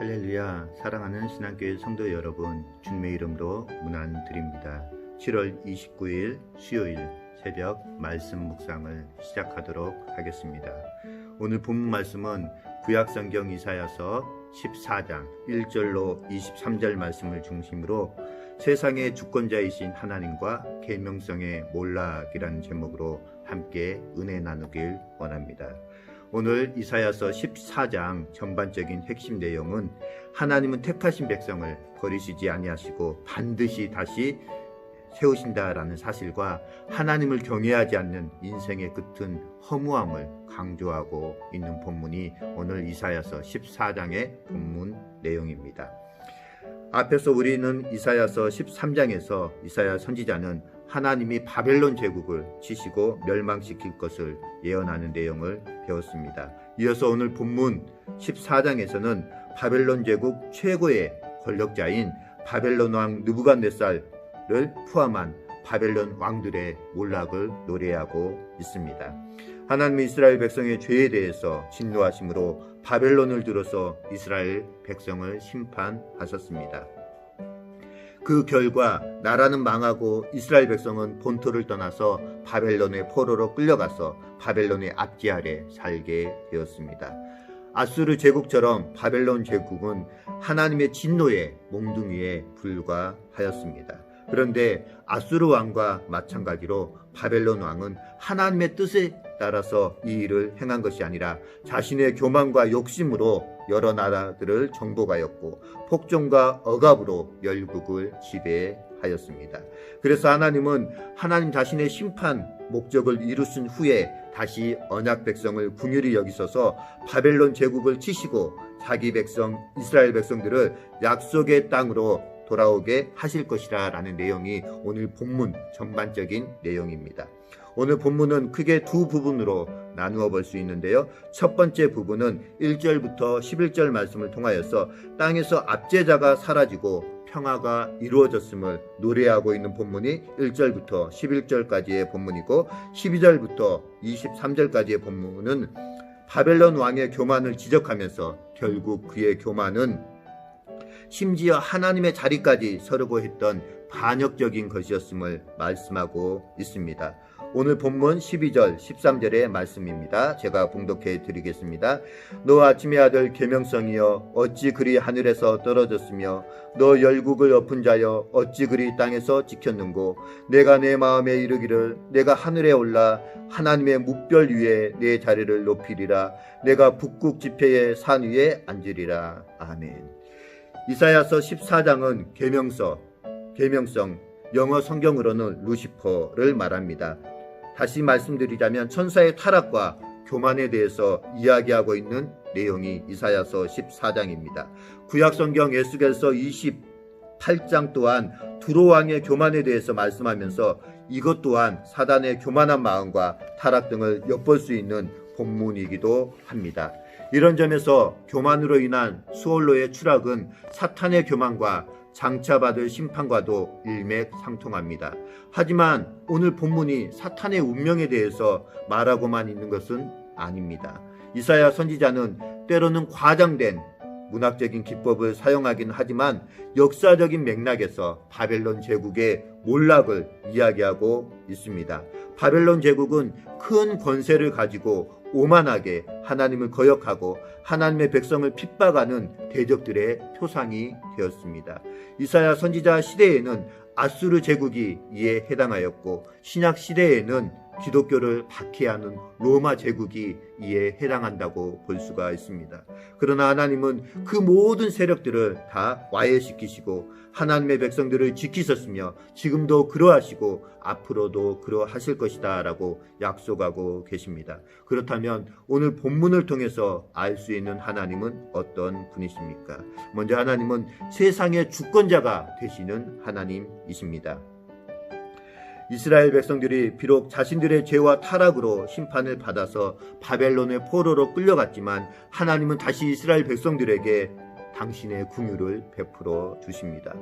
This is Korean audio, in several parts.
할렐루야. 사랑하는 신앙교회 성도 여러분, 주님의 이름으로 문안드립니다. 7월 29일 수요일 새벽 말씀 묵상을 시작하도록 하겠습니다. 오늘 본문 말씀은 구약성경 이사야서 14장 1절로 23절 말씀을 중심으로 세상의 주권자이신 하나님과 계명성의 몰락이라는 제목으로 함께 은혜 나누길 원합니다. 오늘 이사야서 14장 전반적인 핵심 내용은 하나님은 택하신 백성을 버리시지 아니하시고 반드시 다시 세우신다라는 사실과 하나님을 경외하지 않는 인생의 끝은 허무함을 강조하고 있는 본문이 오늘 이사야서 14장의 본문 내용입니다. 앞에서 우리는 이사야서 13장에서 이사야 선지자는 하나님이 바벨론 제국을 치시고 멸망시킬 것을 예언하는 내용을 배웠습니다. 이어서 오늘 본문 14장에서는 바벨론 제국 최고의 권력자인 바벨론 왕 느부갓네살을 포함한 바벨론 왕들의 몰락을 노래하고 있습니다. 하나님은 이스라엘 백성의 죄에 대해서 진노하심으로 바벨론을 들어서 이스라엘 백성을 심판하셨습니다. 그 결과 나라는 망하고 이스라엘 백성은 본토를 떠나서 바벨론의 포로로 끌려가서 바벨론의 압제 아래 살게 되었습니다. 아수르 제국처럼 바벨론 제국은 하나님의 진노의 몽둥이에 불과하였습니다. 그런데 아수르 왕과 마찬가지로 바벨론 왕은 하나님의 뜻에 따라서 이 일을 행한 것이 아니라 자신의 교만과 욕심으로 여러 나라들을 정복하였고 폭정과 억압으로 열국을 지배하였습니다. 그래서 하나님은 하나님 자신의 심판 목적을 이루신 후에 다시 언약 백성을 긍휼히 여기셔서 바벨론 제국을 치시고 자기 백성 이스라엘 백성들을 약속의 땅으로 돌아오게 하실 것이라 라는 내용이 오늘 본문 전반적인 내용입니다. 오늘 본문은 크게 두 부분으로 나누어 볼 수 있는데요. 첫 번째 부분은 1절부터 11절 말씀을 통하여서 땅에서 압제자가 사라지고 평화가 이루어졌음을 노래하고 있는 본문이 1절부터 11절까지의 본문이고 12절부터 23절까지의 본문은 바벨론 왕의 교만을 지적하면서 결국 그의 교만은 심지어 하나님의 자리까지 서려고 했던 반역적인 것이었음을 말씀하고 있습니다. 오늘 본문 12절 13절의 말씀입니다. 제가 봉독해 드리겠습니다. 너 아침의 아들 계명성이여 어찌 그리 하늘에서 떨어졌으며 너 열국을 엎은 자여 어찌 그리 땅에서 지켰는고 내가 내 마음에 이르기를 내가 하늘에 올라 하나님의 묵별 위에 내 자리를 높이리라 내가 북극 지폐의 산 위에 앉으리라. 아멘. 이사야서 14장은 계명성, 영어 성경으로는 루시퍼를 말합니다. 다시 말씀드리자면 천사의 타락과 교만에 대해서 이야기하고 있는 내용이 이사야서 14장입니다. 구약성경 에스겔서 28장 또한 두로 왕의 교만에 대해서 말씀하면서 이것 또한 사단의 교만한 마음과 타락 등을 엿볼 수 있는 본문이기도 합니다. 이런 점에서 교만으로 인한 수월로의 추락은 사탄의 교만과 장차받을 심판과도 일맥상통합니다. 하지만 오늘 본문이 사탄의 운명에 대해서 말하고만 있는 것은 아닙니다. 이사야 선지자는 때로는 과장된 문학적인 기법을 사용하긴 하지만 역사적인 맥락에서 바벨론 제국의 몰락을 이야기하고 있습니다. 바벨론 제국은 큰 권세를 가지고 오만하게 하나님을 거역하고 하나님의 백성을 핍박하는 대적들의 표상이 되었습니다. 이사야 선지자 시대에는 아수르 제국이 이에 해당하였고 신약 시대에는 기독교를 박해하는 로마 제국이 이에 해당한다고 볼 수가 있습니다. 그러나 하나님은 그 모든 세력들을 다 와해시키시고 하나님의 백성들을 지키셨으며 지금도 그러하시고 앞으로도 그러하실 것이다 라고 약속하고 계십니다. 그렇다면 오늘 본문을 통해서 알 수 있는 하나님은 어떤 분이십니까? 먼저 하나님은 세상의 주권자가 되시는 하나님이십니다. 이스라엘 백성들이 비록 자신들의 죄와 타락으로 심판을 받아서 바벨론의 포로로 끌려갔지만 하나님은 다시 이스라엘 백성들에게 당신의 긍휼을 베풀어 주십니다.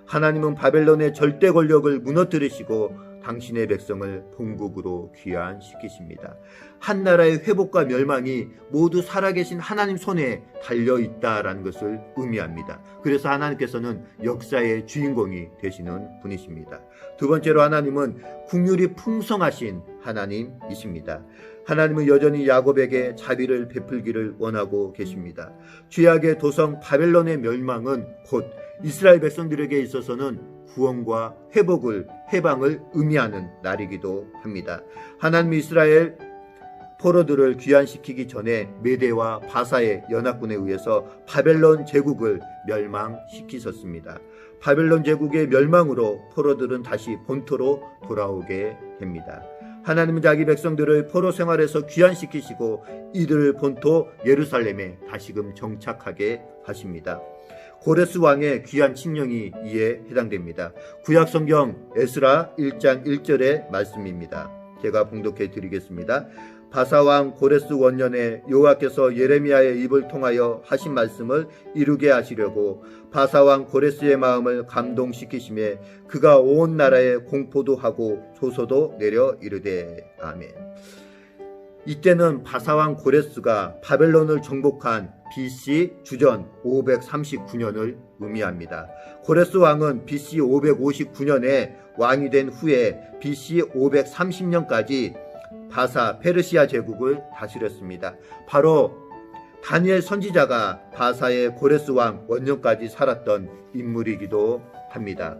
하나님은 바벨론의 절대 권력을 무너뜨리시고 당신의 백성을 본국으로 귀환시키십니다. 한 나라의 회복과 멸망이 모두 살아계신 하나님 손에 달려있다라는 것을 의미합니다. 그래서 하나님께서는 역사의 주인공이 되시는 분이십니다. 두 번째로 하나님은 긍휼이 풍성하신 하나님이십니다. 하나님은 여전히 야곱에게 자비를 베풀기를 원하고 계십니다. 죄악의 도성 바벨론의 멸망은 곧 이스라엘 백성들에게 있어서는 구원과 해방을 의미하는 날이기도 합니다. 하나님이 이스라엘 포로들을 귀환시키기 전에 메대와 바사의 연합군에 의해서 바벨론 제국을 멸망시키셨습니다. 바벨론 제국의 멸망으로 포로들은 다시 본토로 돌아오게 됩니다. 하나님은 자기 백성들을 포로 생활에서 귀환시키시고 이들을 본토 예루살렘에 다시금 정착하게 하십니다. 고레스 왕의 귀한 칙령이 이에 해당됩니다. 구약성경 에스라 1장 1절의 말씀입니다. 제가 봉독해 드리겠습니다. 바사왕 고레스 원년에 여호와께서 예레미야의 입을 통하여 하신 말씀을 이루게 하시려고 바사왕 고레스의 마음을 감동시키심에 그가 온 나라에 공포도 하고 조서도 내려 이르되. 아멘. 이때는 바사왕 고레스가 바벨론을 정복한 BC 주전 539년을 의미합니다. 고레스 왕은 BC 559년에 왕이 된 후에 BC 530년까지 바사 페르시아 제국을 다스렸습니다. 바로 다니엘 선지자가 바사의 고레스 왕 원년까지 살았던 인물이기도 합니다.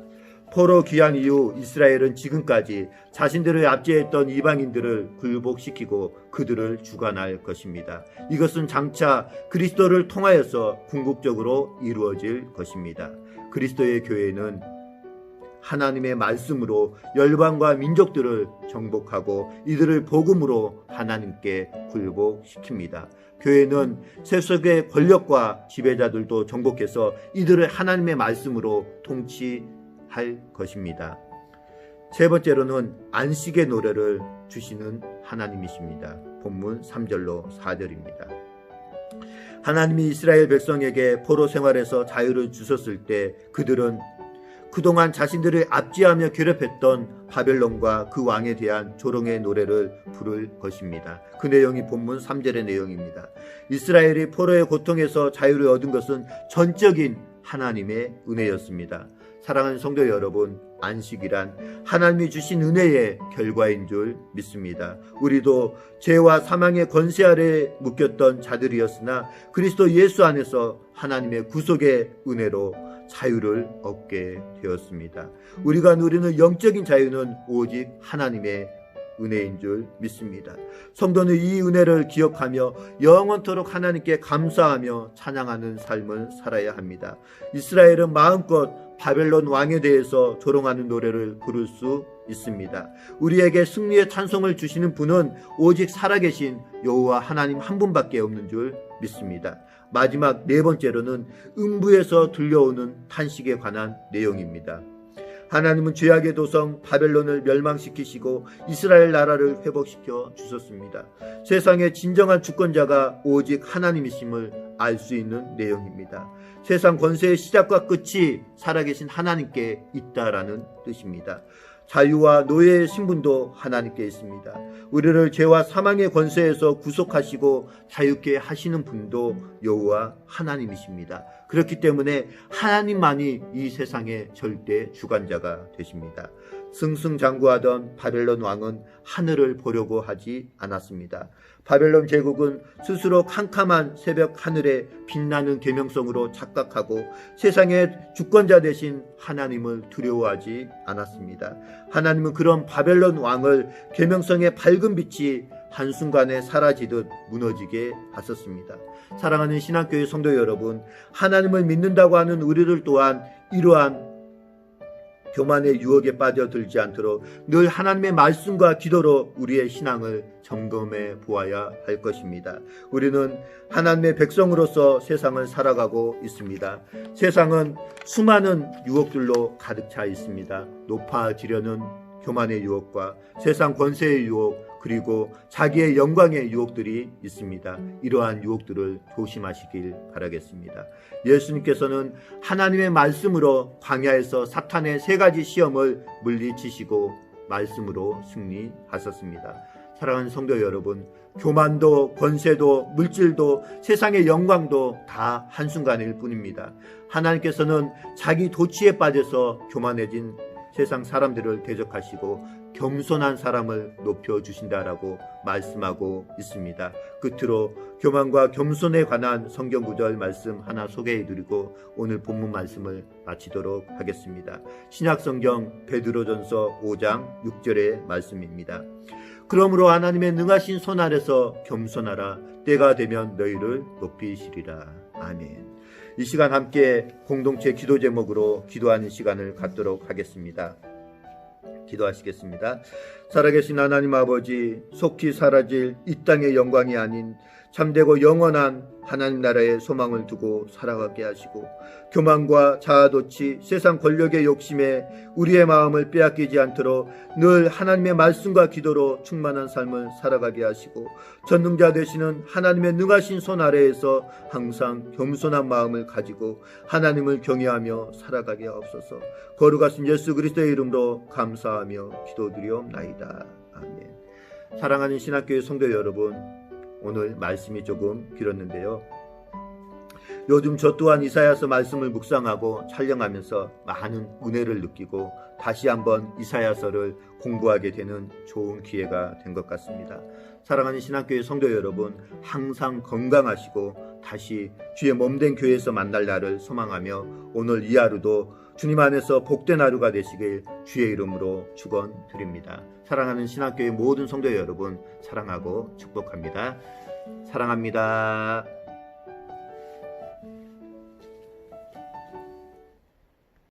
포로 귀환 이후 이스라엘은 지금까지 자신들을 압제했던 이방인들을 굴복시키고 그들을 주관할 것입니다. 이것은 장차 그리스도를 통하여서 궁극적으로 이루어질 것입니다. 그리스도의 교회는 하나님의 말씀으로 열방과 민족들을 정복하고 이들을 복음으로 하나님께 굴복시킵니다. 교회는 세속의 권력과 지배자들도 정복해서 이들을 하나님의 말씀으로 통치할 것입니다. 세 번째로는 안식의 노래를 주시는 하나님이십니다. 본문 3절로 4절입니다. 하나님이 이스라엘 백성에게 포로 생활에서 자유를 주셨을 때 그들은 그동안 자신들을 압제하며 괴롭혔던 바벨론과 그 왕에 대한 조롱의 노래를 부를 것입니다. 그 내용이 본문 3절의 내용입니다. 이스라엘이 포로의 고통에서 자유를 얻은 것은 전적인 하나님의 은혜였습니다. 사랑하는 성도 여러분, 안식이란 하나님이 주신 은혜의 결과인 줄 믿습니다. 우리도 죄와 사망의 권세 아래 묶였던 자들이었으나 그리스도 예수 안에서 하나님의 구속의 은혜로 자유를 얻게 되었습니다. 우리가 누리는 영적인 자유는 오직 하나님의 은혜인 줄 믿습니다. 성도는 이 은혜를 기억하며 영원토록 하나님께 감사하며 찬양하는 삶을 살아야 합니다. 이스라엘은 마음껏 바벨론 왕에 대해서 조롱하는 노래를 부를 수 있습니다. 우리에게 승리의 찬송을 주시는 분은 오직 살아계신 여호와 하나님 한 분밖에 없는 줄 믿습니다. 마지막 네 번째로는 음부에서 들려오는 탄식에 관한 내용입니다. 하나님은 죄악의 도성 바벨론을 멸망시키시고 이스라엘 나라를 회복시켜 주셨습니다. 세상의 진정한 주권자가 오직 하나님이심을 알 수 있는 내용입니다. 세상 권세의 시작과 끝이 살아계신 하나님께 있다라는 뜻입니다. 자유와 노예의 신분도 하나님께 있습니다. 우리를 죄와 사망의 권세에서 구속하시고 자유케 하시는 분도 여호와 하나님이십니다. 그렇기 때문에 하나님만이 이 세상의 절대 주관자가 되십니다. 승승장구하던 바벨론 왕은 하늘을 보려고 하지 않았습니다. 바벨론 제국은 스스로 캄캄한 새벽 하늘에 빛나는 계명성으로 착각하고 세상의 주권자 되신 하나님을 두려워하지 않았습니다. 하나님은 그런 바벨론 왕을 계명성의 밝은 빛이 한순간에 사라지듯 무너지게 하셨습니다. 사랑하는 신앙교회 성도 여러분, 하나님을 믿는다고 하는 우리들 또한 이러한 교만의 유혹에 빠져들지 않도록 늘 하나님의 말씀과 기도로 우리의 신앙을 점검해 보아야 할 것입니다. 우리는 하나님의 백성으로서 세상을 살아가고 있습니다. 세상은 수많은 유혹들로 가득 차 있습니다. 높아지려는 교만의 유혹과 세상 권세의 유혹, 그리고 자기의 영광의 유혹들이 있습니다. 이러한 유혹들을 조심하시길 바라겠습니다. 예수님께서는 하나님의 말씀으로 광야에서 사탄의 세 가지 시험을 물리치시고 말씀으로 승리하셨습니다. 사랑하는 성도 여러분, 교만도 권세도 물질도 세상의 영광도 다 한순간일 뿐입니다. 하나님께서는 자기 도취에 빠져서 교만해진 세상 사람들을 대적하시고 겸손한 사람을 높여주신다라고 말씀하고 있습니다. 끝으로 교만과 겸손에 관한 성경 구절 말씀 하나 소개해드리고 오늘 본문 말씀을 마치도록 하겠습니다. 신약성경 베드로전서 5장 6절의 말씀입니다. 그러므로 하나님의 능하신 손 아래서 겸손하라. 때가 되면 너희를 높이시리라. 아멘. 이 시간 함께 공동체 기도 제목으로 기도하는 시간을 갖도록 하겠습니다. 기도하시겠습니다. 살아계신 하나님 아버지, 속히 사라질 이 땅의 영광이 아닌 참되고 영원한 하나님 나라의 소망을 두고 살아가게 하시고 교만과 자아도취, 세상 권력의 욕심에 우리의 마음을 빼앗기지 않도록 늘 하나님의 말씀과 기도로 충만한 삶을 살아가게 하시고 전능자 되시는 하나님의 능하신 손 아래에서 항상 겸손한 마음을 가지고 하나님을 경외하며 살아가게 하옵소서. 거룩하신 예수 그리스도의 이름으로 감사하며 기도드리옵나이다. 아멘. 사랑하는 신학교의 성도 여러분, 오늘 말씀이 조금 길었는데요. 요즘 저 또한 이사야서 말씀을 묵상하고 촬영하면서 많은 은혜를 느끼고 다시 한번 이사야서를 공부하게 되는 좋은 기회가 된 것 같습니다. 사랑하는 신학교의 성도 여러분, 항상 건강하시고 다시 주의 몸된 교회에서 만날 날을 소망하며 오늘 이 하루도 주님 안에서 복된 하루가 되시길 주의 이름으로 축원드립니다. 사랑하는 신학교의 모든 성도 여러분, 사랑하고 축복합니다. 사랑합니다.